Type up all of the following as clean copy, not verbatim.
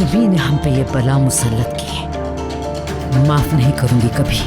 तुम्ही ने हम पे ये बला मुसल्लत की है, माफ नहीं करूंगी कभी।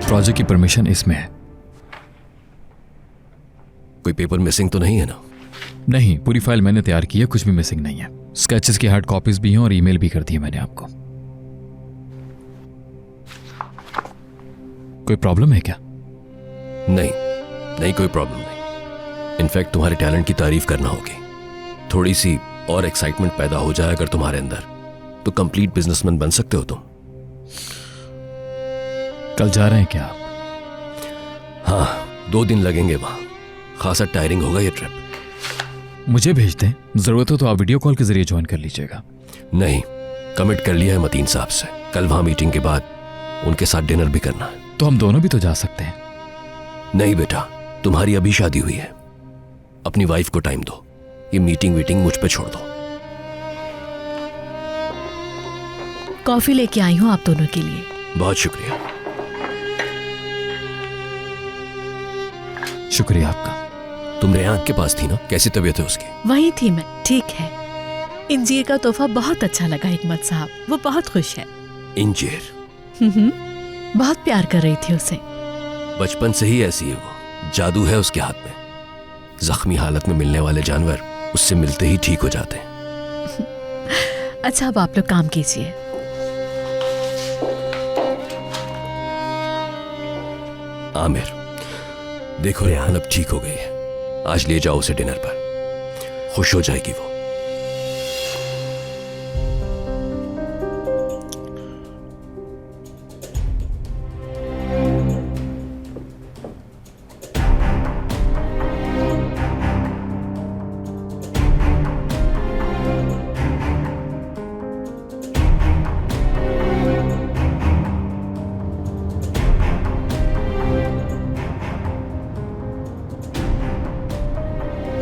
प्रोजेक्ट की परमिशन इसमें है। कोई पेपर मिसिंग तो नहीं है ना? नहीं, पूरी फाइल मैंने तैयार की है, कुछ भी मिसिंग नहीं है। स्केचेस की हार्ड कॉपीज भी हैं और ईमेल भी कर दी है मैंने आपको। कोई प्रॉब्लम है क्या? नहीं नहीं, कोई प्रॉब्लम नहीं। इनफैक्ट तुम्हारे टैलेंट की तारीफ करना होगी। थोड़ी सी और एक्साइटमेंट पैदा हो जाए अगर तुम्हारे अंदर, तो कंप्लीट बिजनेसमैन बन सकते हो तुम। कल जा रहे हैं क्या आप? हाँ, 2 दिन लगेंगे वहां। खासा टायरिंग होगा ये ट्रिप। मुझे भेज दें, जरूरत हो तो आप वीडियो कॉल के जरिए ज्वाइन कर लीजिएगा। नहीं, कमिट कर लिया है मतीन साहब से। कल वहां मीटिंग के बाद उनके साथ डिनर भी करना है। तो हम दोनों भी तो जा सकते हैं। नहीं बेटा, तुम्हारी अभी शादी हुई है। अपनी वाइफ को टाइम दो। ये मीटिंग वीटिंग मुझ पे छोड़ दो। कॉफी लेके आई हूँ आप दोनों के लिए। बहुत शुक्रिया। शुक्रिया आपका। तुम रेहान के पास थी ना, कैसी तबीयत है उसकी? वही थी मैं, ठीक है। इंजीर का तोहफा बहुत अच्छा लगा हिकमत साहब, वो बहुत खुश है। इंजीर? बहुत प्यार कर रही थी उसे। बचपन से ही ऐसी है वो, जादू है उसके हाथ में। जख्मी हालत में मिलने वाले जानवर उससे मिलते ही ठीक हो जाते हैं। अच्छा, अब आप लोग काम कीजिए। आमिर, देखो रेहान अब ठीक हो गई है। आज ले जाओ उसे डिनर पर, खुश हो जाएगी वो।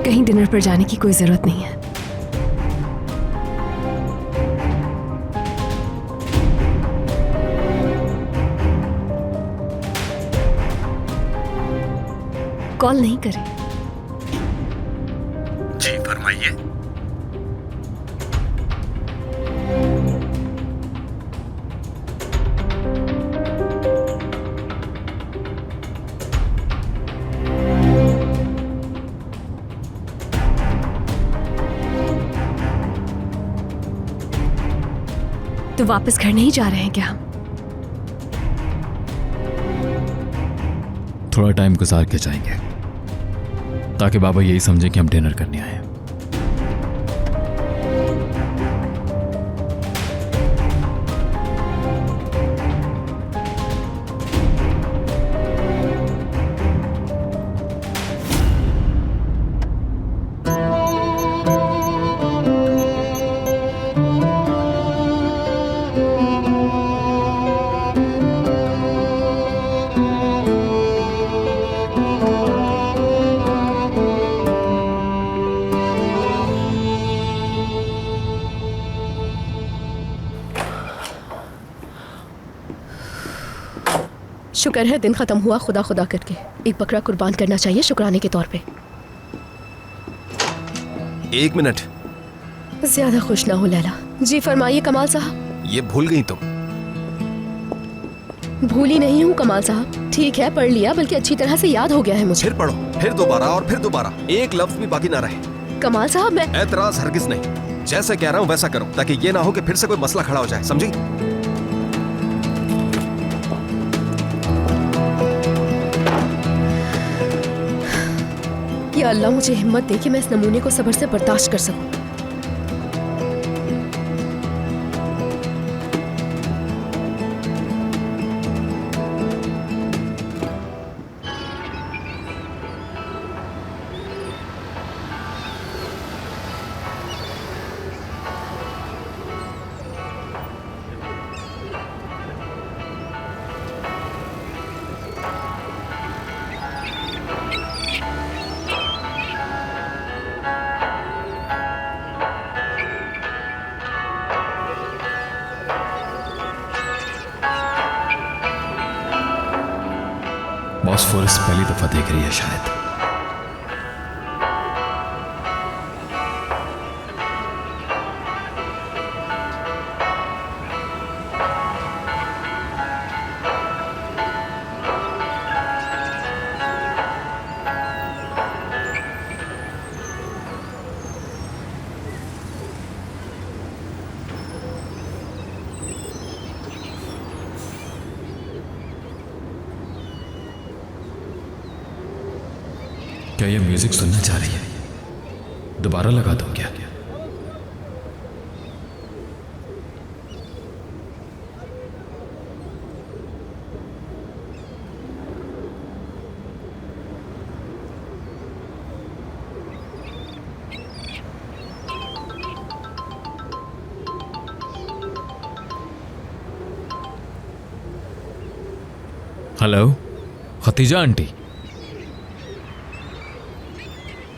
कहीं डिनर पर जाने की कोई जरूरत नहीं है। कॉल नहीं करें। जी फरमाइए। तो वापस घर नहीं जा रहे हैं क्या हम? थोड़ा टाइम गुजार के जाएंगे, ताकि बाबा यही समझे कि हम डिनर करने आए हैं। शुक्र है दिन खत्म हुआ खुदा खुदा करके। एक बकरा कुर्बान करना चाहिए शुक्राने के तौर पे। 1 मिनट। ज्यादा खुश ना हो लैला। जी फरमाइए कमाल साहब। ये भूल गई तुम? भूली नहीं हूँ कमाल साहब, ठीक है पढ़ लिया, बल्कि अच्छी तरह से याद हो गया है मुझे। फिर पढ़ो, फिर दोबारा और फिर दोबारा, एक लफ्ज भी बाकी ना रहे। कमाल साहब मैं एतराज हरगिज नहीं, जैसे कह रहा हूँ वैसा करो, ताकि ये ना हो कि फिर से कोई मसला खड़ा हो जाए, समझी? या अल्लाह मुझे हिम्मत दे कि मैं इस नमूने को सब्र से बर्दाश्त कर सकूं। फॉस्फोरस पहली दफा देख रही है शायद। क्या ये म्यूजिक सुनना चाह रही है? दोबारा लगा दूं क्या? Hello, Khadija aunty.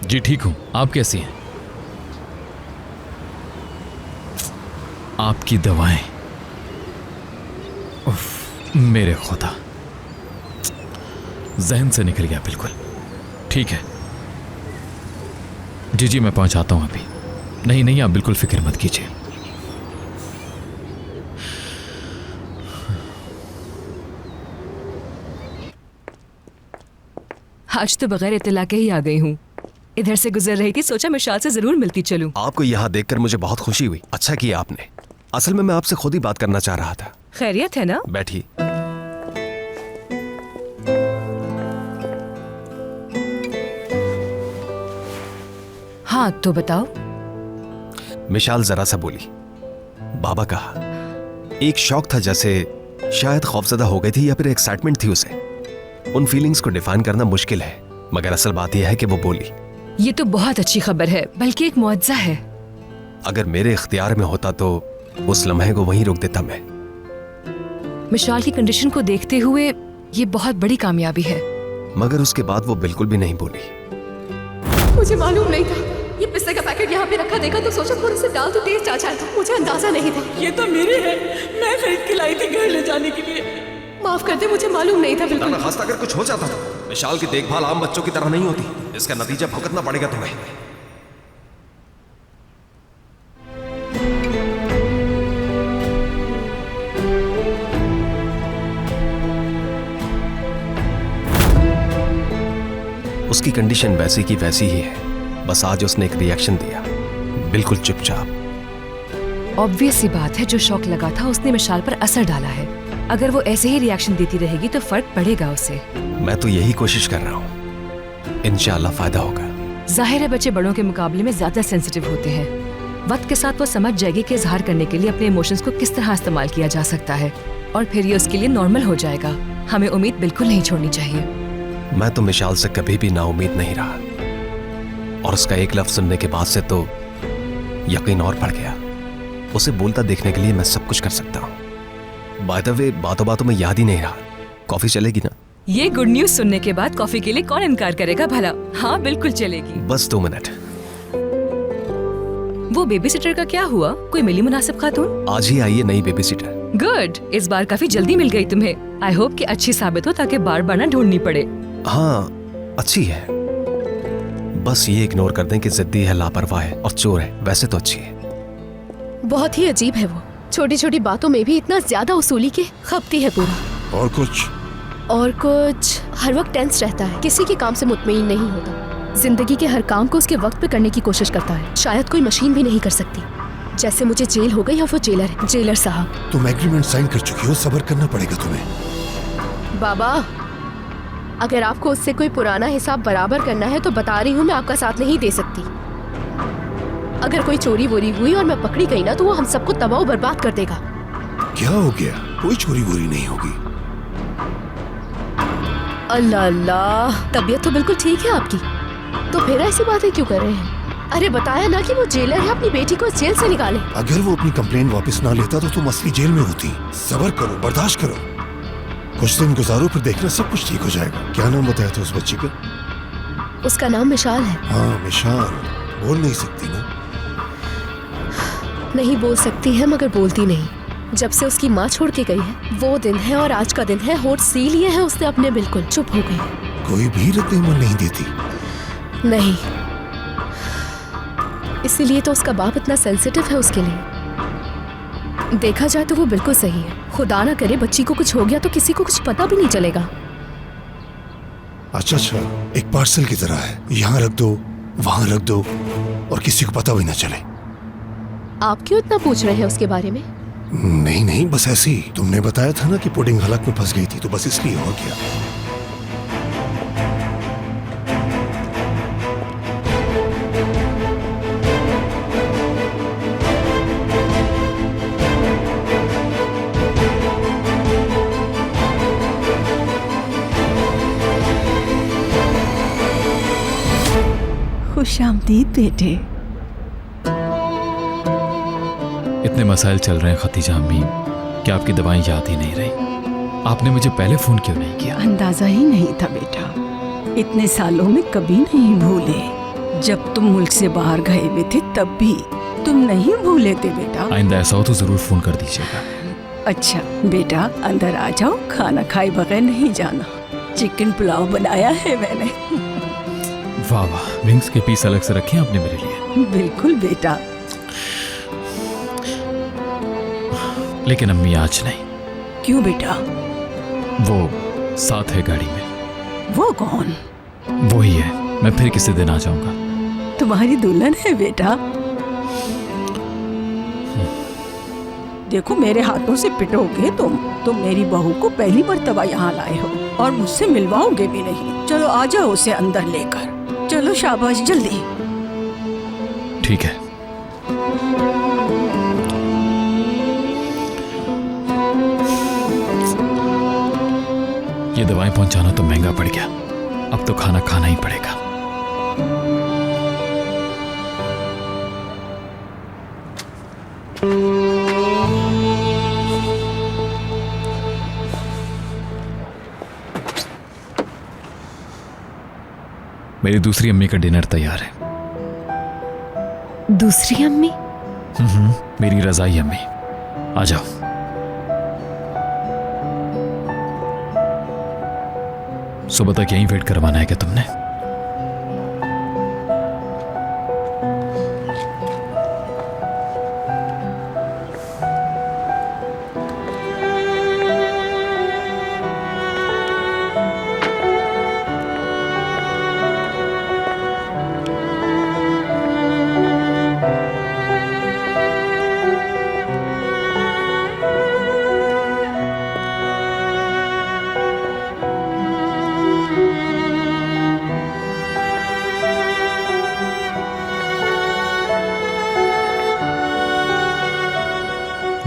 जी ठीक हूं, आप कैसी हैं? आपकी दवाएं, उफ, मेरे खुदा, जहन से निकल गया बिल्कुल। ठीक है, जी जी मैं पहुंचाता हूं अभी। नहीं नहीं, आप बिल्कुल फिक्र मत कीजिए। आज तो बगैर इत्तला के ही आ गई हूँ। इधर से गुजर रही थी, सोचा मिशाल से जरूर मिलती चलूं। आपको यहाँ देखकर मुझे बहुत खुशी हुई। अच्छा किया आपने। असल में मैं आपसे खुद ही बात करना चाह रहा था। खैरियत है ना? बैठिए। हाँ तो बताओ। मिशाल जरा सा बोली। बाबा कहा, एक शौक था, जैसे शायद खौफजदा हो गई थी या फिर एक्साइटमेंट थी उसे। उन फीलिंग्स को डिफाइन करना मुश्किल है, मगर असल बात यह है कि वो बोली। ये तो बहुत अच्छी खबर है, बल्कि एक मुआवजा है। अगर मेरे इख्तियार में होता तो उस लम्हे को वहीं रोक देता मैं। मिशाल की कंडीशन को देखते हुए ये बहुत बड़ी कामयाबी है। मगर उसके बाद वो बिल्कुल भी नहीं बोली। मुझे मालूम नहीं था ये पिस्ते का पैकेट यहाँ पे रखा देखा तो सोचा थोड़े से डाल तो टेस्ट आ जाएगा। मुझे अंदाजा नहीं था। ये तो मेरी है, मैं खरीद के लाई थी घर ले जाने के लिए। माफ कर दे, मुझे मालूम नहीं था बिल्कुल। खास अगर कुछ हो जाता तो मिशाल की देखभाल आम बच्चों की तरह नहीं होती। इसका नतीजा भुगतना पड़ेगा तुम्हें। उसकी कंडीशन वैसी की वैसी ही है, बस आज उसने एक रिएक्शन दिया, बिल्कुल चुपचाप। ऑब्वियस सी बात है, जो शौक लगा था उसने मिशाल पर असर डाला है। अगर वो ऐसे ही रिएक्शन देती रहेगी तो फर्क पड़ेगा उसे। मैं तो यही कोशिश कर रहा हूँ, इंशाल्लाह फायदा होगा। जाहिर है बच्चे बड़ों के मुकाबले में ज्यादा सेंसिटिव होते हैं। वक्त के साथ वो समझ जाएगी कि इजहार करने के लिए अपने इमोशंस को किस तरह इस्तेमाल किया जा सकता है, और फिर ये उसके लिए नॉर्मल हो जाएगा। हमें उम्मीद बिल्कुल नहीं छोड़नी चाहिए। मैं तो मिशाल से कभी भी नाउम्मीद नहीं रहा, और उसका एक लफ्ज सुनने के बाद से तो यकीन और बढ़ गया। उसे बोलता देखने के लिए मैं सब कुछ कर सकता हूँ। बाय द वे, बातों बातों में याद ही नहीं रहा, कॉफी चलेगी ना? ये गुड न्यूज सुनने के बाद कॉफी के लिए कौन इनकार करेगा भला। हाँ बिल्कुल चलेगी। बस 2 मिनट। वो बेबी सिटर का क्या हुआ? कोई मिली मुनासिब खातून? आज ही आई है नई बेबी सिटर। गुड, इस बार काफी जल्दी मिल गई तुम्हें। आई होप कि अच्छी साबित हो ताकि बार बार ना ढूंढनी पड़े। हाँ अच्छी है, बस ये इग्नोर कर दें कि जिद्दी है, लापरवाह है और चोर है। वैसे तो अच्छी है। बहुत ही अजीब है वो, छोटी छोटी बातों में भी इतना ज्यादा उसूली के खपती है पूरा। और कुछ हर वक्त टेंस रहता है, किसी के काम से मुतमईन नहीं होता। जिंदगी के हर काम को उसके वक्त पे करने की कोशिश करता है। शायद कोई मशीन भी नहीं कर सकती। जैसे मुझे जेल हो गई या वो जेलर है। जेलर साहब, तुम एग्रीमेंट साइन कर चुकी हो, सब्र करना पड़ेगा तुम्हें। बाबा अगर आपको उससे कोई पुराना हिसाब बराबर करना है तो बता रही हूँ, मैं आपका साथ नहीं दे सकती। अगर कोई चोरी वोरी हुई और मैं पकड़ी गई ना तो वो हम सबको तबाह बर्बाद कर देगा। क्या हो गया? कोई चोरी वोरी नहीं होगी। अल्लाह अल्लाह, तबीयत तो बिल्कुल ठीक है आपकी, तो फिर ऐसी बातें क्यों कर रहे हैं? अरे बताया ना कि वो जेलर है, अपनी बेटी को जेल से निकाले। अगर वो अपनी कंप्लेन वापस ना लेता तो तुम असली जेल में होती। सब्र करो, बर्दाश्त करो, कुछ दिन गुजारो, फिर देखना सब कुछ ठीक हो जाएगा। क्या नाम बताया था उस बच्ची का? उसका नाम मिशाल है। हाँ मिशाल, बोल नहीं सकती ना? नहीं बोल सकती है, मगर बोलती नहीं। जब से उसकी माँ छोड़ के गई है वो दिन है और आज का दिन है, होठ सी लिए हैं उसने अपने, बिल्कुल चुप हो गई। कोई भी रद्द-ए-अमल नहीं देती। नहीं, इसीलिए तो उसका बाप इतना सेंसिटिव है उसके लिए। देखा जाए तो वो बिल्कुल सही है। खुदा ना करे बच्ची को कुछ हो गया तो किसी को कुछ पता भी नहीं चलेगा। अच्छा, एक पार्सल की तरह है, यहाँ रख दो, वहाँ रख दो और किसी को पता भी ना चले। आप क्यों इतना पूछ रहे हैं उसके बारे में? नहीं, बस ऐसे ही। तुमने बताया था ना कि पुडिंग हलक में फंस गई थी, तो बस इसलिए। और क्या। खुशामदीद बेटे। इतने मसाइल चल रहे हैं खतीजा अम्मी कि आपकी दवाएं याद ही नहीं रही। आपने मुझे पहले फोन क्यों नहीं किया? अंदाजा ही नहीं था बेटा, इतने सालों में कभी नहीं भूले। जब तुम मुल्क से बाहर गए हुए थे तब भी तुम नहीं भूले थे बेटा। आइंदा ऐसा हो तो जरूर फोन कर दीजिएगा। अच्छा बेटा, अंदर आ जाओ, खाना खाए बगैर नहीं जाना। चिकन पुलाव बनाया है मैंने। वाह वाह, विंग्स के पीस अलग से रखे हैं आपने मेरे लिए। बिल्कुल बेटा। लेकिन अम्मी आज नहीं। क्यों बेटा? वो साथ है गाड़ी में। वो कौन? वो ही है, मैं फिर किसी दिन आ जाऊंगा। तुम्हारी दुल्हन है बेटा। देखो, मेरे हाथों से पिटोगे तुम मेरी बहू को पहली मर्तबा यहाँ लाए हो और मुझसे मिलवाओगे भी नहीं। चलो आ जाओ उसे अंदर लेकर। चलो शाबाश, जल्दी। ठीक है। ये दवाएं पहुंचाना तो महंगा पड़ गया, अब तो खाना खाना ही पड़ेगा। मेरी दूसरी अम्मी का डिनर तैयार है। दूसरी अम्मी? मेरी रजाई अम्मी, आ जाओ। सुबह तक यहीं वेट करवाना है क्या तुमने?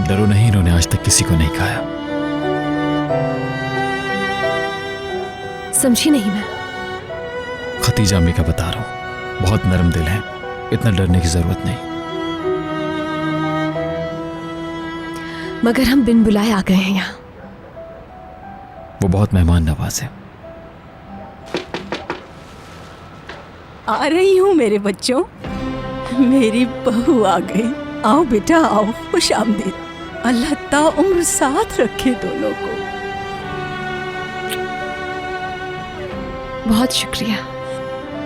डरो नहीं, इन्होंने आज तक किसी को नहीं खाया। समझी नहीं मैं। खतीजा अम्मी का बता रहा हूं, बहुत नरम दिल है, इतना डरने की जरूरत नहीं। मगर हम बिन बुलाए आ गए हैं यहाँ। वो बहुत मेहमान नवाज है। आ रही हूँ मेरे बच्चों, मेरी बहू आ गई। आओ बेटा आओ, खुश आमदीद। अल्लाह ता उम्र साथ रखे दोनों को। बहुत शुक्रिया।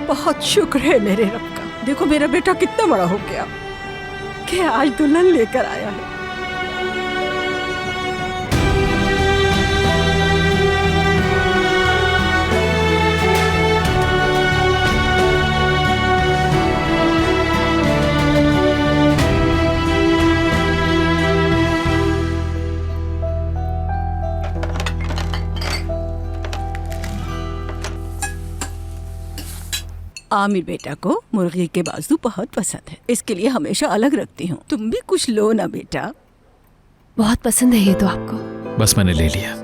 बहुत शुक्र है मेरे रब का। देखो मेरा बेटा कितना बड़ा हो गया कि आज दुल्हन लेकर आया है। आमिर बेटा को मुर्गी के बाजू बहुत पसंद है, इसके लिए हमेशा अलग रखती हूँ। तुम भी कुछ लो ना बेटा। बहुत पसंद है ये तो आपको। बस मैंने ले लिया।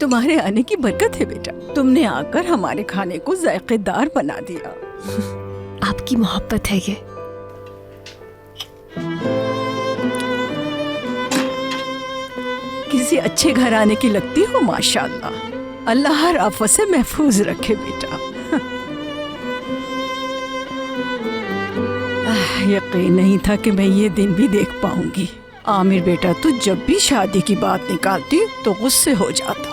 तुम्हारे आने की बरकत है बेटा, तुमने आकर हमारे खाने को जायकेदार बना दिया। आपकी मोहब्बत है ये। किसी अच्छे घर आने की लगती हो माशाअल्लाह। अल्लाह हर आफत से महफूज रखे बेटा। यकीन नहीं था कि मैं ये दिन भी देख पाऊंगी। आमिर बेटा, तू जब भी शादी की बात निकालती तो गुस्से हो जाता।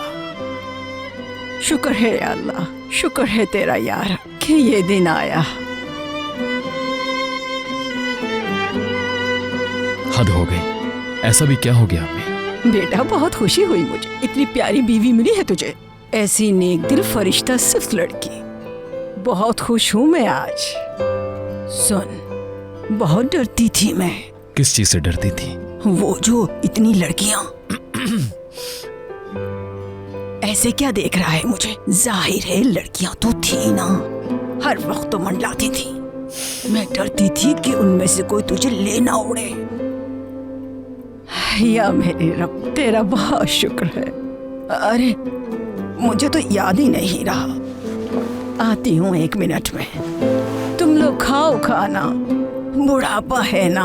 शुक्र है या अल्लाह, शुक्र है तेरा यार कि ये दिन आया। हद हो गई, ऐसा भी क्या हो गया अम्मी? बेटा, बहुत खुशी हुई मुझे, इतनी प्यारी बीवी मिली है तुझे, ऐसी नेक दिल फरिश्ता सिर्फ लड़की। बहुत खुश हूँ मैं आज। सुन, बहुत डरती थी मैं। किस चीज से डरती थी? वो जो इतनी लड़कियां। ऐसे क्या देख रहा है मुझे? जाहिर है लड़कियां तो थी ना, हर वक्त तो मंडलाती थी। मैं डरती थी कि उनमें से कोई तुझे ले ना उड़े। या मेरे रब, तेरा बहुत शुक्र है। अरे मुझे तो याद ही नहीं रहा। आती हूँ 1 मिनट में। तुम लोग खाओ खाना, बुढ़ापा है ना,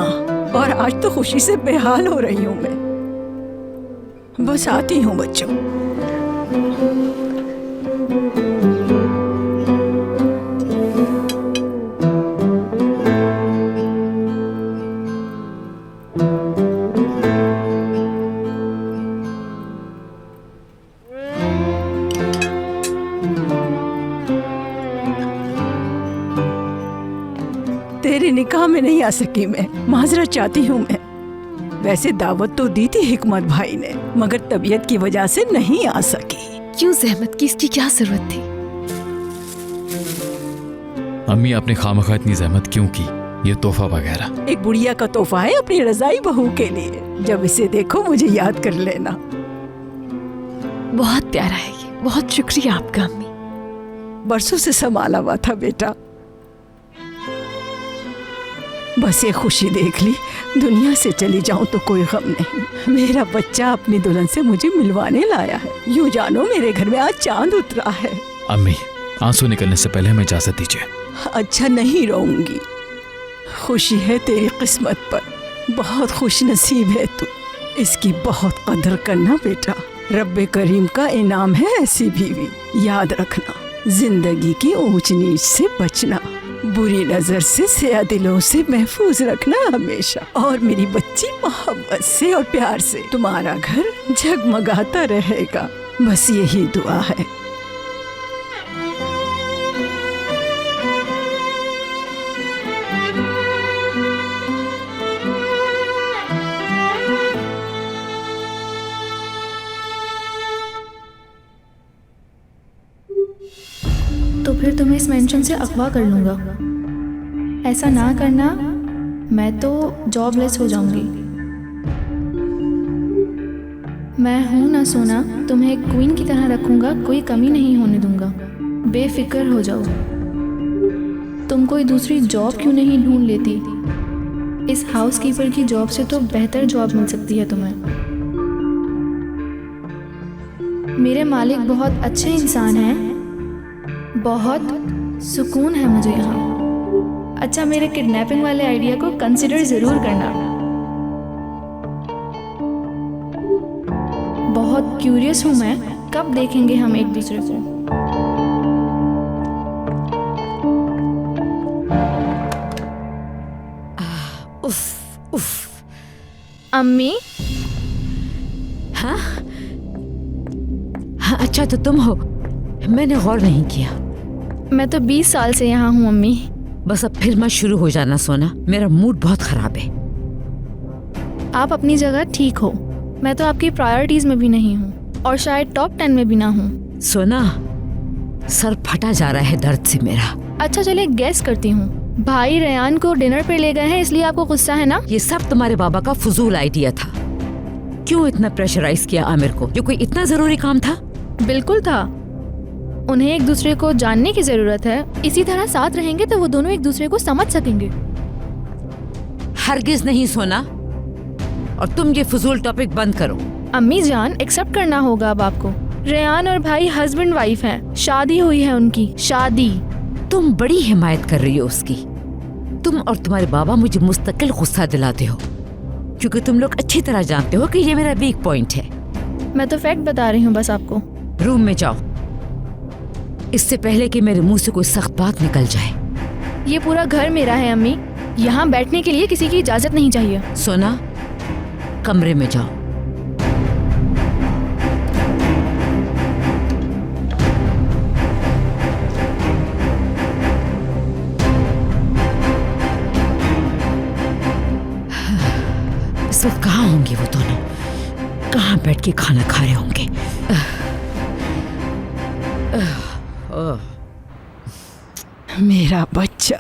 और आज तो खुशी से बेहाल हो रही हूँ मैं। बस आती हूँ बच्चों। तेरे निकाह में नहीं आ सकी मैं, माजरत चाहती हूँ मैं। वैसे दावत तो दी थी हिकमत भाई ने, मगर तबीयत की वजह से नहीं आ सकी। क्यों जहमत की, इसकी क्या जरूरत थी? अम्मी, आपने खामखा इतनी जहमत क्यों की? ये तोहफा वगैरह एक बुढ़िया का तोहफा है अपनी रजाई बहू के लिए। जब इसे देखो मुझे याद कर लेना। बहुत प्यारा है ये, बहुत शुक्रिया आपका अम्मी। बरसों से संभाला हुआ था बेटा, बस ये खुशी देख ली। दुनिया से चली जाऊं तो कोई गम नहीं। मेरा बच्चा अपनी दुल्हन से मुझे मिलवाने लाया है। यूं जानो मेरे घर में आज चांद उतरा है। अम्मी, आंसू निकलने से पहले हमें इजाजत दीजिए। अच्छा, नहीं रोऊंगी। खुशी है तेरी किस्मत पर, बहुत खुश नसीब है तू। इसकी बहुत कदर करना बेटा, रब्बे करीम का इनाम है ऐसी बीवी। याद रखना, जिंदगी की ऊंच नीच से बचना, बुरी नजर से सिया दिलों से महफूज रखना हमेशा। और मेरी बच्ची, मोहब्बत से और प्यार से तुम्हारा घर जगमगाता रहेगा। बस यही दुआ है। तो फिर तुम्हें इस मेंशन से अगवा कर लूँगा। ऐसा ना करना, मैं तो जॉबलेस हो जाऊंगी। मैं हूँ ना सोना, तुम्हें एक क्वीन की तरह रखूँगा, कोई कमी नहीं होने दूँगा। बेफिक्र हो जाओ। तुम कोई दूसरी जॉब क्यों नहीं ढूंढ लेती? इस हाउसकीपर की जॉब से तो बेहतर जॉब मिल सकती है तुम्हें। मेरे मालिक बहुत अच्छे इंसान हैं, बहुत सुकून है मुझे यहाँ। अच्छा, मेरे किडनैपिंग वाले आइडिया को कंसिडर ज़रूर करना। बहुत क्यूरियस हूँ मैं, कब देखेंगे हम एक दूसरे को? उफ उफ। अम्मी? हाँ हाँ, अच्छा तो तुम हो, मैंने गौर नहीं किया। मैं तो 20 साल से यहाँ हूँ अम्मी। बस अब फिर मत शुरू हो जाना सोना, मेरा मूड बहुत खराब है। आप अपनी जगह ठीक हो, मैं तो आपकी प्रायोरिटीज में भी नहीं हूँ, और शायद टॉप 10 में भी ना हूँ। सोना, सर फटा जा रहा है दर्द से मेरा। अच्छा चलिए, गेस करती हूँ। भाई रेयान को डिनर पे ले गए हैं, इसलिए आपको गुस्सा है ना? ये सब तुम्हारे बाबा का फजूल आइडिया था। क्यों इतना प्रेशराइज किया आमिर को? ये कोई इतना जरूरी काम था? बिल्कुल था। उन्हें एक दूसरे को जानने की जरूरत है। इसी तरह साथ रहेंगे तो वो दोनों एक दूसरे को समझ सकेंगे। हरगिज नहीं सोना, और तुम ये फजूल टॉपिक बंद करो। अम्मी जान, एक्सेप्ट करना होगा अब आपको। रेयान और भाई हस्बैंड वाइफ हैं, शादी हुई है उनकी, शादी। तुम बड़ी हिमायत कर रही हो उसकी। तुम और तुम्हारे बाबा मुझे मुस्तकिल गुस्सा दिलाते हो, क्योंकि तुम लोग अच्छी तरह जानते हो कि ये मेरा वीक पॉइंट है। मैं तो फैक्ट बता रही हूँ बस आपको। रूम में जाओ, इससे पहले कि मेरे मुंह से कोई सख्त बात निकल जाए। ये पूरा घर मेरा है अम्मी, यहाँ बैठने के लिए किसी की इजाजत नहीं चाहिए। सोना, कमरे में जाओ। इस वक्त कहाँ होंगे वो दोनों? कहाँ बैठ के खाना खा रहे होंगे? मेरा बच्चा।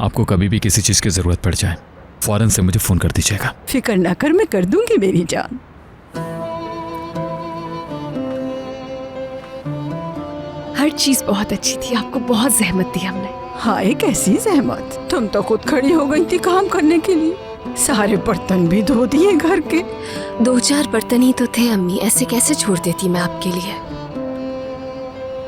आपको कभी भी किसी चीज की जरूरत पड़ जाए फौरन से मुझे फोन कर दीजिएगा। फिक्र ना कर, मैं कर दूंगी मेरी जान। हर चीज बहुत अच्छी थी, आपको बहुत जहमत दी हमने। हाय कैसी जहमत, तुम तो खुद खड़ी हो गई थी काम करने के लिए। सारे बर्तन भी धो दिए घर के। 2-4 बर्तन ही तो थे अम्मी, ऐसे कैसे छोड़ देती मैं आपके लिए।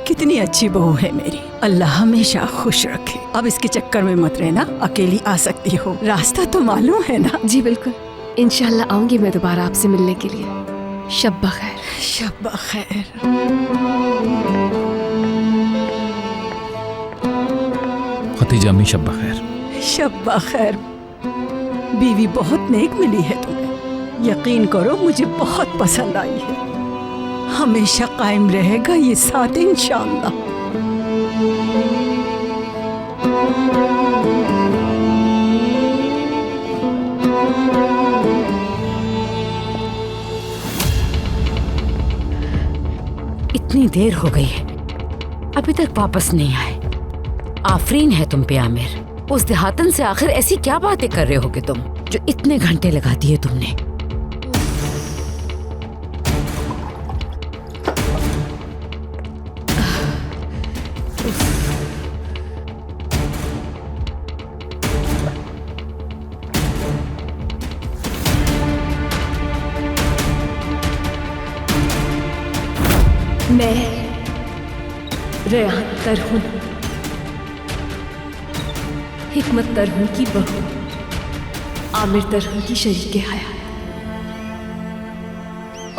कितनी अच्छी बहू है मेरी, अल्लाह हमेशा खुश रखे। अब इसके चक्कर में मत रहना, अकेली आ सकती हो, रास्ता तो मालूम है ना। जी बिल्कुल, इंशाल्लाह आऊंगी मैं दोबारा आपसे मिलने के लिए। शब बखैर। शब बखैर। खतीजा अम्मी शब बखैर। शब बखैर। बीवी बहुत नेक मिली है तुम्हें, यकीन करो मुझे बहुत पसंद आई है। हमेशा कायम रहेगा ये साथ इंशाअल्लाह। इतनी देर हो गई है, अभी तक वापस नहीं आए। आफरीन है तुम पे आमिर। उस देहातन से आखिर ऐसी क्या बातें कर रहे होगे तुम, जो इतने घंटे लगा दिए तुमने? मैं रेहान तरहुन, हिकमत तरहुन की बहू, आमिर तरहुन की शरीके हयात।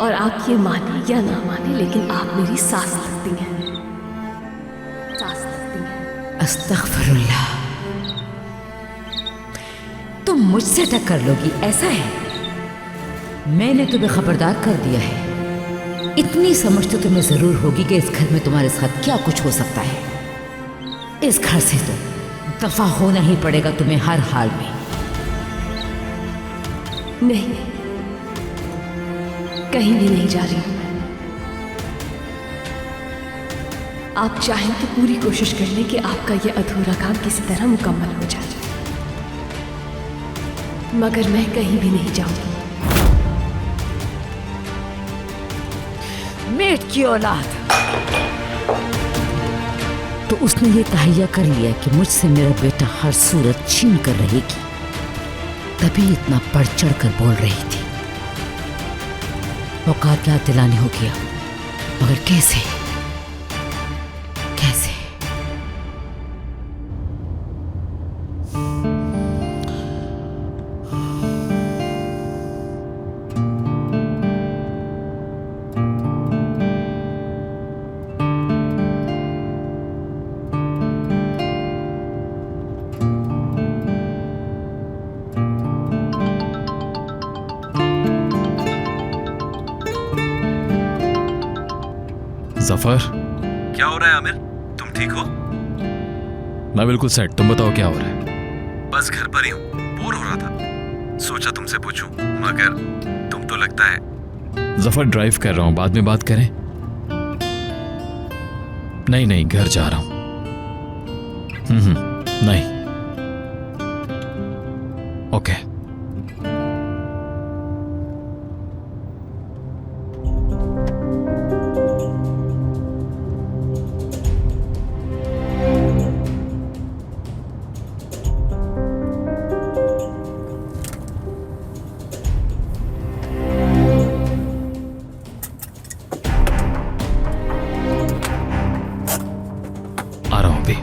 और आप ये माने या ना माने, लेकिन आप मेरी सास लगती हैं। सास लगती हैं। अस्तगफिरुल्लाह। तुम मुझसे टक्कर लोगी ऐसा है? मैंने तुम्हें खबरदार कर दिया है। इतनी समझ तो तुम्हें जरूर होगी कि इस घर में तुम्हारे साथ क्या कुछ हो सकता है। इस घर से तो दफा होना ही पड़ेगा तुम्हें हर हाल में। नहीं, कहीं भी नहीं जा रही हूं मैं। आप चाहें तो पूरी कोशिश कर लें कि आपका ये अधूरा काम किसी तरह मुकम्मल हो जाए, मगर मैं कहीं भी नहीं जाऊंगी। मेट की औलाद, तो उसने ये तहैया कर लिया कि मुझसे मेरा बेटा हर सूरत छीन कर रहेगी, तभी इतना बढ़ चढ़ कर बोल रही थी। औकात याद दिलानी होगी अब, मगर कैसे कैसे? जफर, क्या हो रहा है आमिर? तुम ठीक हो? मैं बिल्कुल सेट। तुम बताओ क्या हो रहा है? बस घर पर ही हूँ, बोर हो रहा था, सोचा तुमसे पूछूं, मगर तुम तो लगता है। जफर, ड्राइव कर रहा हूँ, बाद में बात करें। नहीं नहीं, घर जा रहा हूँ। नहीं। ओके। आ रहा हूं अभी।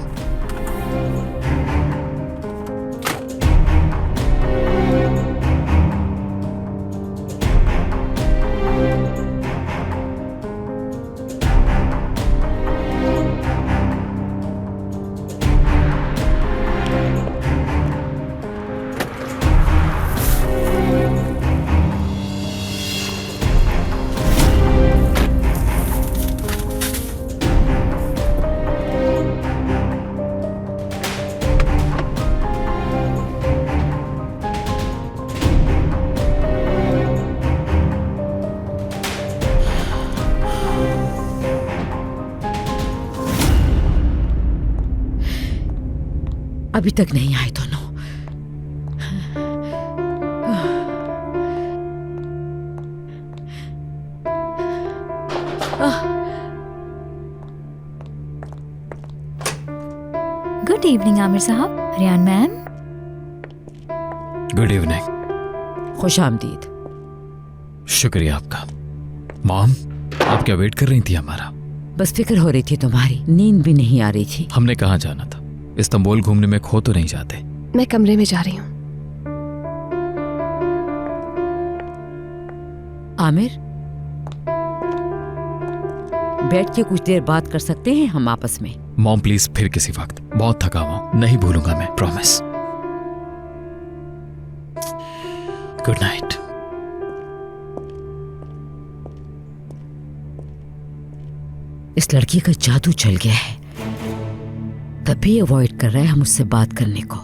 अभी तक नहीं आए दोनों। गुड इवनिंग आमिर साहब। रियान मैम। Good evening. खुश आमदीद। शुक्रिया आपका। मॉम, आप क्या वेट कर रही थी हमारा? बस फिक्र हो रही थी तुम्हारी, नींद भी नहीं आ रही थी। हमने कहाँ जाना था? इस्तांबुल घूमने में खो तो नहीं जाते? मैं कमरे में जा रही हूँ। आमिर, बैठ के कुछ देर बात कर सकते हैं हम आपस में? मॉम प्लीज, फिर किसी वक्त। बहुत थका हुआ हूं, नहीं भूलूंगा मैं, प्रॉमिस। Good night. इस लड़की का जादू चल गया है, तभी अवॉइड कर रहा है मुझसे बात करने को।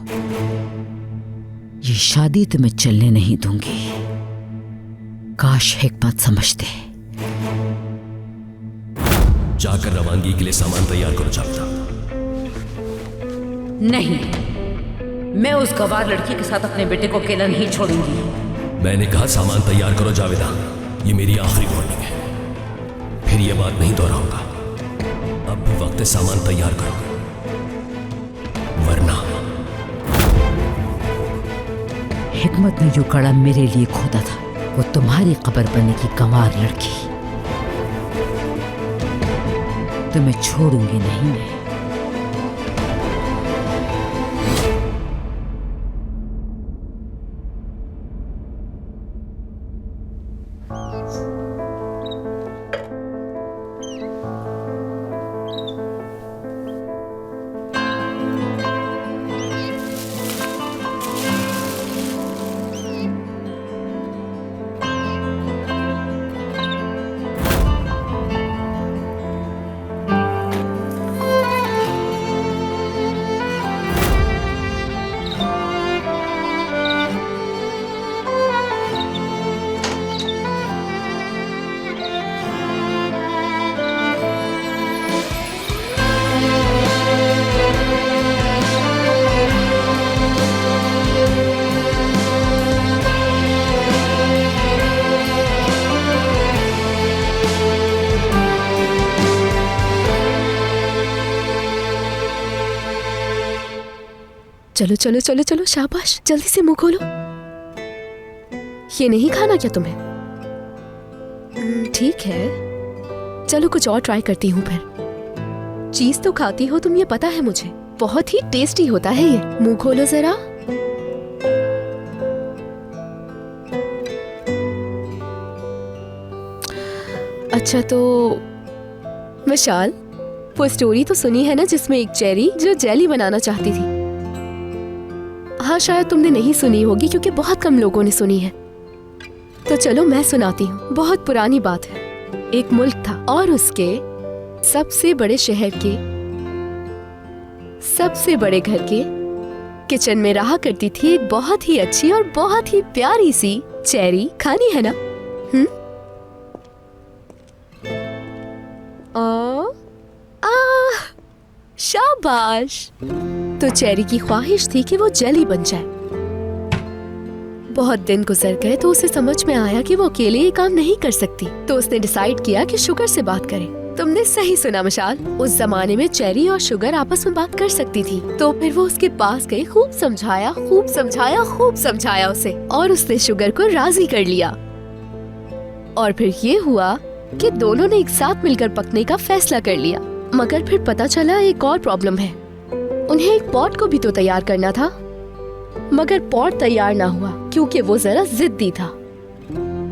ये शादी तो मैं चलने नहीं दूंगी। काश हिकमत समझते। जाकर रवानगी के लिए सामान तैयार करो जावेदा। नहीं, मैं उस गवार लड़की के साथ अपने बेटे को अकेला नहीं छोड़ूंगी। मैंने कहा सामान तैयार करो जावेदा, ये मेरी आखिरी वार्निंग है। फिर ये बात नहीं दोहराऊंगा। अब भी वक्त है, सामान तैयार करो, वरना। हिकमत ने जो कड़ा मेरे लिए खोदा था, वो तुम्हारी कब्र बनने की गंवार लड़की। तुम्हें छोड़ूंगी नहीं मैं। चलो चलो चलो चलो, शाबाश, जल्दी से मुंह खोलो। ये नहीं खाना क्या तुम्हें? ठीक है, चलो कुछ और ट्राई करती हूँ फिर। चीज तो खाती हो तुम, ये पता है मुझे। बहुत ही टेस्टी होता है ये। मुंह खोलो जरा। अच्छा तो विशाल, वो स्टोरी तो सुनी है ना जिसमें एक चेरी जो जेली बनाना चाहती थी? हाँ, शायद तुमने नहीं सुनी होगी क्योंकि बहुत कम लोगों ने सुनी है। तो चलो मैं सुनाती हूँ। बहुत पुरानी बात है। एक मुल्क था और उसके सबसे बड़े शहर के सबसे बड़े घर के किचन में रहा करती थी एक बहुत ही अच्छी और बहुत ही प्यारी सी चेरी। खानी है ना? शाबाश। तो चेरी की ख्वाहिश थी कि वो जेली बन जाए। बहुत दिन गुजर गए तो उसे समझ में आया कि वो अकेले ये काम नहीं कर सकती। तो उसने डिसाइड किया कि शुगर से बात करे। तुमने सही सुना मिशाल, उस जमाने में चेरी और शुगर आपस में बात कर सकती थी। तो फिर वो उसके पास गई, खूब समझाया खूब समझाया खूब समझाया उसे, और उसने शुगर को राजी कर लिया। और फिर ये हुआ कि दोनों ने एक साथ मिलकर पकने का फैसला कर लिया। मगर फिर पता चला एक और प्रॉब्लम है। उन्हें एक पॉट को भी तो तैयार करना था, मगर पॉट तैयार ना हुआ क्योंकि वो जरा जिद्दी था।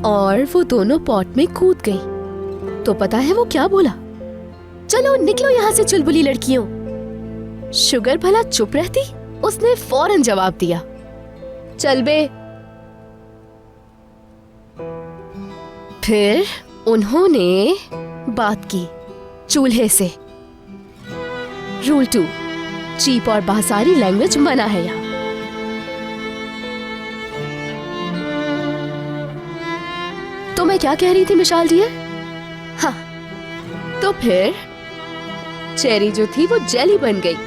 और वो दोनों पॉट में कूद गई। तो पता है वो क्या बोला? चलो निकलो यहाँ से चुलबुली लड़कियों। शुगर भला चुप रहती? उसने फौरन जवाब दिया, चल बे। फिर उन्होंने बात की चूल्हे से। रूल 2, चीप और बाजारी लैंग्वेज मना है यहाँ। तो मैं क्या कह रही थी मिशाल डियर? हाँ, तो फिर चेरी जो थी वो जेली बन गई।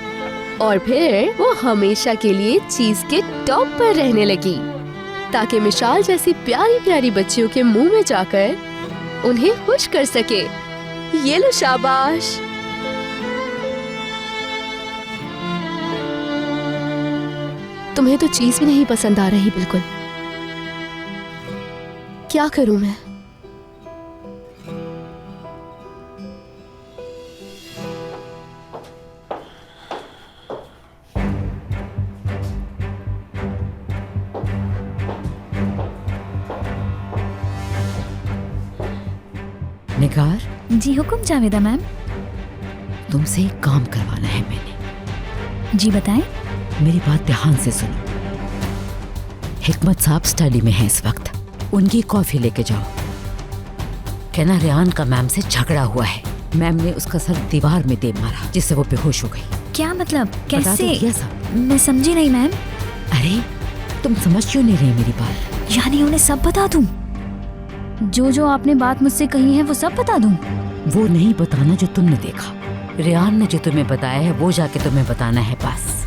और फिर वो हमेशा के लिए चीज के टॉप पर रहने लगी, ताकि मिशाल जैसी प्यारी प्यारी बच्चियों के मुंह में जाकर उन्हें खुश कर सके। ये लो शाबाश। तुम्हें तो चीज भी नहीं पसंद आ रही बिल्कुल। क्या करूं मैं? निगार, जी हुक्म जावेदा मैम। तुमसे एक काम करवाना है मैंने। जी बताएं। मेरी बात ध्यान से सुनो। हिकमत साहब स्टडी में हैं इस वक्त, उनकी कॉफी लेके जाओ। कहना रेहान का मैम से झगड़ा हुआ है, मैम ने उसका सर दीवार में दे मारा जिससे वो बेहोश हो गई। क्या मतलब? बता कैसे? तो दिया सब। मैं समझी नहीं मैम। अरे तुम समझ क्यों नहीं रही मेरी बात? यानी उन्हें सब बता दूं? जो जो आपने बात मुझसे कही है वो सब बता दूं? वो नहीं बताना जो तुमने देखा। रेहान ने जो तुम्हें बताया है वो जाके तुम्हें बताना है बस।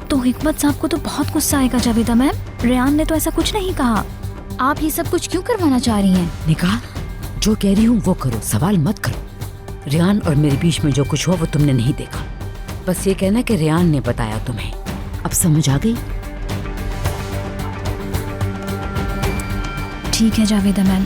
तो हिकमत साहब को तो बहुत गुस्सा आएगा जावेदा मैम। रेहान ने तो ऐसा कुछ नहीं कहा। आप ये सब कुछ क्यों करवाना चाह रही हैं? निकाह, जो कह रही हूँ वो करो, सवाल मत करो। रेहान और मेरे बीच में जो कुछ हुआ वो तुमने नहीं देखा। बस ये कहना कि रेहान ने बताया तुम्हें। अब समझ आ गई? ठीक है जावेदा मैम।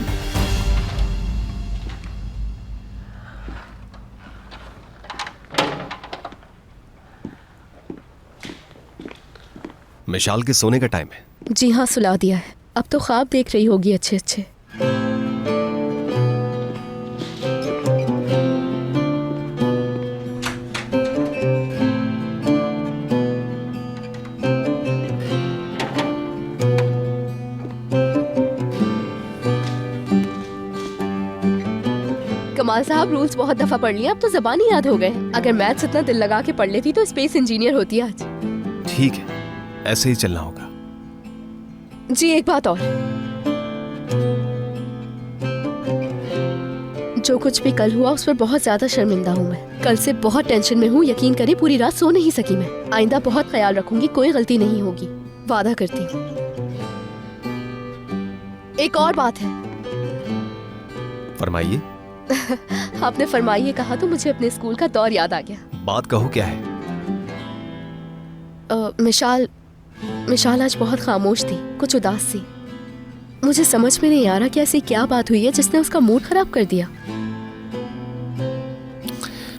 मिशाल के सोने का टाइम है। जी हाँ, सुला दिया है। अब तो ख्वाब देख रही होगी अच्छे अच्छे। कमाल साहब, रूल्स बहुत दफा पढ़ लिए, अब तो जबान ही याद हो गए। अगर मैथ्स इतना दिल लगा के पढ़ लेती तो स्पेस इंजीनियर होती आज। ठीक है, ऐसे ही चलना होगा। जी एक बात और, जो कुछ भी कल हुआ उस पर बहुत ज्यादा शर्मिंदा हूँ मैं। कल से बहुत टेंशन में हूँ, यकीन करें पूरी रात सो नहीं सकी मैं। आइंदा बहुत ख्याल रखूंगी, कोई गलती नहीं होगी, वादा करती हूँ। एक और बात है। फरमाइए। आपने फरमाइए कहा तो मुझे अपने स्कूल का दौर याद आ गया। बात कहो, क्या है? मिशाल आज बहुत खामोश थी, कुछ उदास सी। मुझे समझ में नहीं आ रहा कि ऐसी क्या बात हुई है जिसने उसका मूड खराब कर दिया।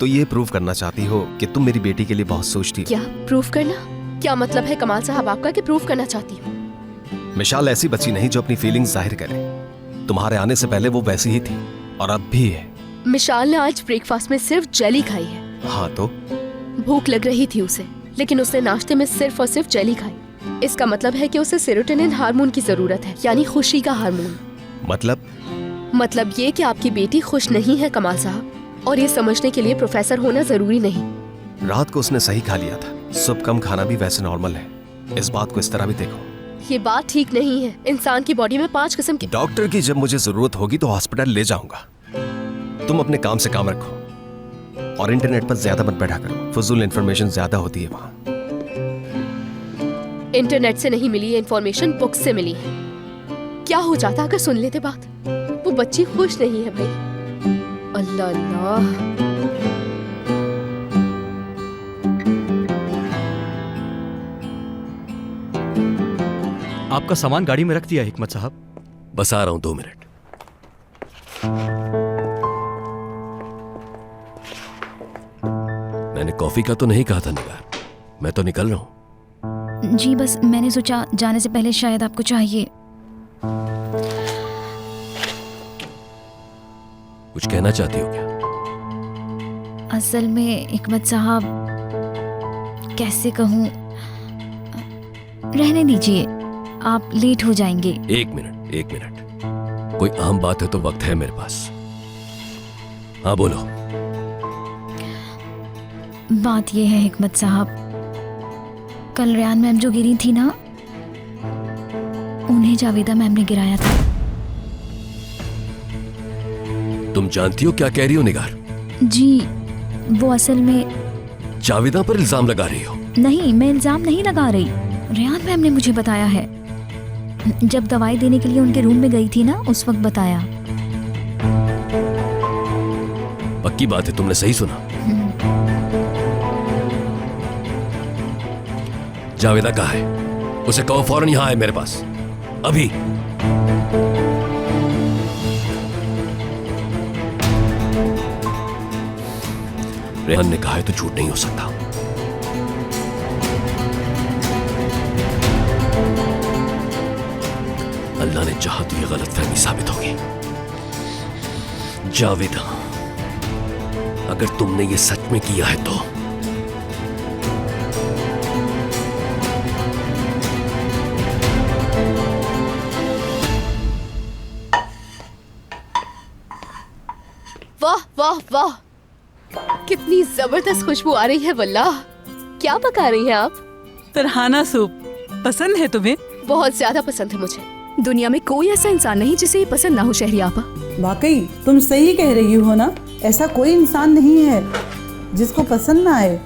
तो ये प्रूव करना चाहती हो कि तुम मेरी बेटी के लिए बहुत सोचती हो? क्या प्रूफ करना? क्या मतलब है कमाल साहब आपका कि प्रूफ करना चाहती हूँ? मिशाल ऐसी बच्ची नहीं जो अपनी फीलिंग्स जाहिर करे। तुम्हारे आने से पहले वो वैसी ही थी और अब भी है। मिशाल ने आज ब्रेकफास्ट में सिर्फ जेली खाई है। हाँ तो? भूख लग रही थी उसे, लेकिन उसने नाश्ते में सिर्फ और सिर्फ जेली खाई। इसका मतलब है कि उसे सेरोटोनिन हार्मोन की जरूरत है, यानी खुशी का हार्मोन। मतलब ये कि आपकी बेटी खुश नहीं है कमाल साहब, और ये समझने के लिए प्रोफेसर होना जरूरी नहीं। रात को उसने सही खा लिया था। सुबह कम खाना भी वैसे नॉर्मल है। इस बात को इस तरह भी देखो। ये बात ठीक नहीं है। इंसान की बॉडी में 5 किस्म के। डॉक्टर की जब मुझे जरूरत होगी तो हॉस्पिटल ले जाऊंगा। तुम अपने काम से काम रखो और इंटरनेट पर ज्यादा मत बैठा करो, फजूल इंफॉर्मेशन ज्यादा होती है वहाँ। इंटरनेट से नहीं मिली ये इंफॉर्मेशन, बुक से मिली है। क्या हो जाता अगर सुन लेते बात? वो बच्ची खुश नहीं है भाई। अल्लाह अल्लाह। आपका सामान गाड़ी में रख दिया हिकमत साहब। बस आ रहा हूं, 2 मिनट। मैंने कॉफी का तो नहीं कहा था निगार, मैं तो निकल रहा हूं। जी बस मैंने सोचा जाने से पहले शायद आपको चाहिए। कुछ कहना चाहती हो क्या? असल में हिकमत साहब, कैसे कहूँ, रहने दीजिए, आप लेट हो जाएंगे। एक मिनट। कोई अहम बात है तो वक्त है मेरे पास। हाँ बोलो। बात यह है हिकमत साहब, कल रेहान मैम जो गिरी थी ना, उन्हें जावेदा मैम ने गिराया था। तुम जानती हो क्या कह रही हो निगार? जी वो असल में जावेदा पर इल्जाम लगा रही हो? नहीं, मैं इल्जाम नहीं लगा रही। रेहान मैम ने मुझे बताया है। जब दवाई देने के लिए उनके रूम में गई थी ना, उस वक्त बताया। पक्की बात है, तुमने सही सुना? जावेदा कहाँ है? उसे कहो फौरन यहाँ आए मेरे पास, अभी। रेहान ने कहा है तो झूठ नहीं हो सकता। अल्लाह ने चाहा तो ये गलतफहमी साबित होगी। जावेदा, अगर तुमने ये सच में किया है तो वाह वाह वाह, कितनी जबरदस्त खुशबू आ रही है। वल्लाह, क्या पका रही हैं आप? तरहाना सूप पसंद है तुम्हें? बहुत ज्यादा पसंद है मुझे। दुनिया में कोई ऐसा इंसान नहीं जिसे ये पसंद ना हो शहरी आपा। वाकई तुम सही कह रही हो ना, ऐसा कोई इंसान नहीं है जिसको पसंद ना आए।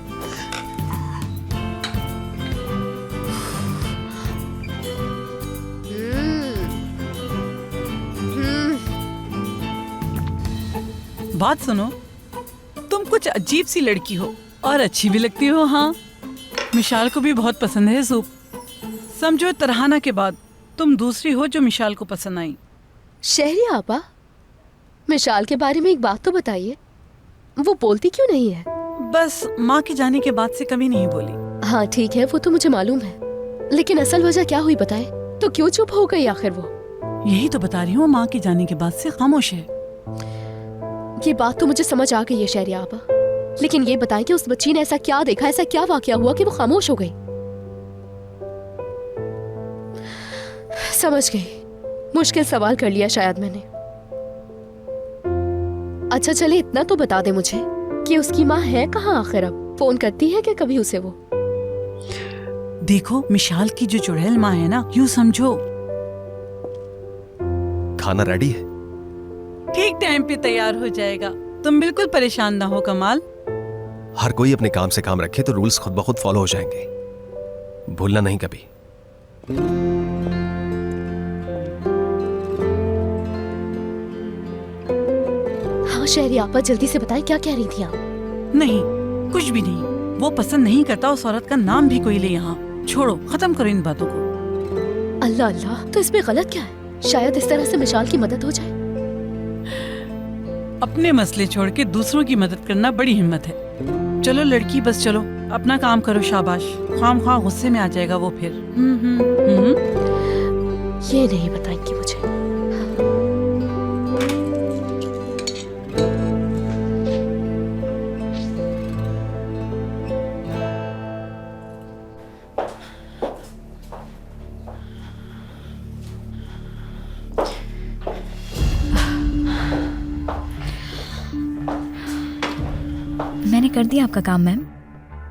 बात सुनो, तुम कुछ अजीब सी लड़की हो और अच्छी भी लगती हो। हाँ, मिशाल को भी बहुत पसंद है सूप। समझो तरहाना के बाद तुम दूसरी हो जो मिशाल को पसंद आई। शहरी आपा, मिशाल के बारे में एक बात तो बताइए, वो बोलती क्यों नहीं है? बस माँ के जाने के बाद से कभी नहीं बोली। हाँ ठीक है, वो तो मुझे मालूम है, लेकिन असल वजह क्या हुई बताए तो? क्यों चुप हो गई आखिर वो? यही तो बता रही हूँ, माँ के जाने के बाद से खामोश है। ये बात तो मुझे समझ आ गई है शहरी आपा, लेकिन ये बताएं कि उस बच्ची ने ऐसा क्या देखा, ऐसा क्या वाकया हुआ कि वो खामोश हो गई? समझ गई, मुश्किल सवाल कर लिया शायद मैंने। अच्छा चले, इतना तो बता दे मुझे कि उसकी माँ है कहाँ आखिर? अब फोन करती है क्या कभी उसे वो? देखो, मिशाल की जो चुड़ैल माँ है ना, यूं समझो। खाना रेडी है? ठीक टाइम पे तैयार हो जाएगा, तुम बिल्कुल परेशान ना हो कमाल। हर कोई अपने काम से काम रखे तो रूल्स खुद ब खुद फॉलो हो जाएंगे, भूलना नहीं कभी। हाँ शहरी आपा, जल्दी से बताएं, क्या कह रही थी आप? नहीं, कुछ भी नहीं। वो पसंद नहीं करता उस औरत का नाम भी कोई ले यहाँ। छोड़ो, खत्म करो इन बातों को। अल्लाह अल्लाह, तो इसमें गलत क्या है? शायद इस तरह से मिशाल की मदद हो जाए। अपने मसले छोड़ के दूसरों की मदद करना बड़ी हिम्मत है। चलो लड़की, बस चलो, अपना काम करो। शाबाश, खाम गुस्से में आ जाएगा वो फिर। ये नहीं बताएंगी मुझे। मैंने कर दिया आपका काम मैम।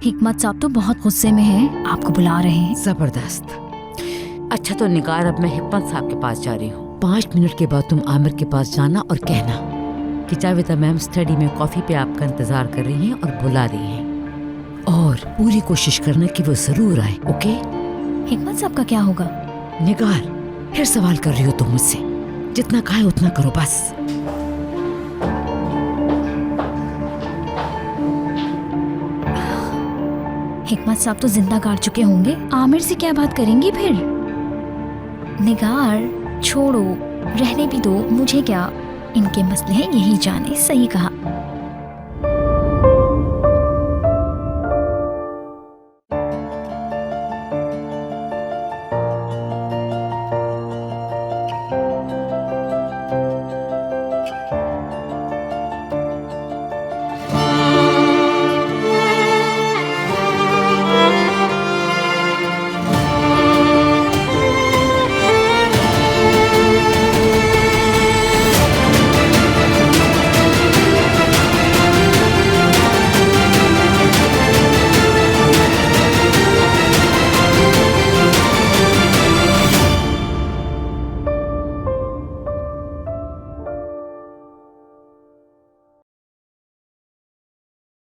हिकमत साहब तो बहुत गुस्से में हैं, आपको बुला रहे हैं। जबरदस्त। अच्छा तो निगार, अब मैं हिकमत साहब के पास जा रही हूँ। 5 मिनट के बाद तुम आमिर के पास जाना और कहना कि जावेदा मैम स्टडी में कॉफी पे आपका इंतजार कर रही हैं और बुला रही हैं, और पूरी कोशिश करना कि वो जरूर आए। ओके? हिकमत साहब का क्या होगा? निगार, फिर सवाल कर रही हो तुम मुझसे? जितना कहा उतना करो बस। हिकमत साहब तो जिंदा गाड़ चुके होंगे, आमिर से क्या बात करेंगी फिर? निगार छोड़ो, रहने भी दो, मुझे क्या, इनके मसले हैं, यही जाने। सही कहा।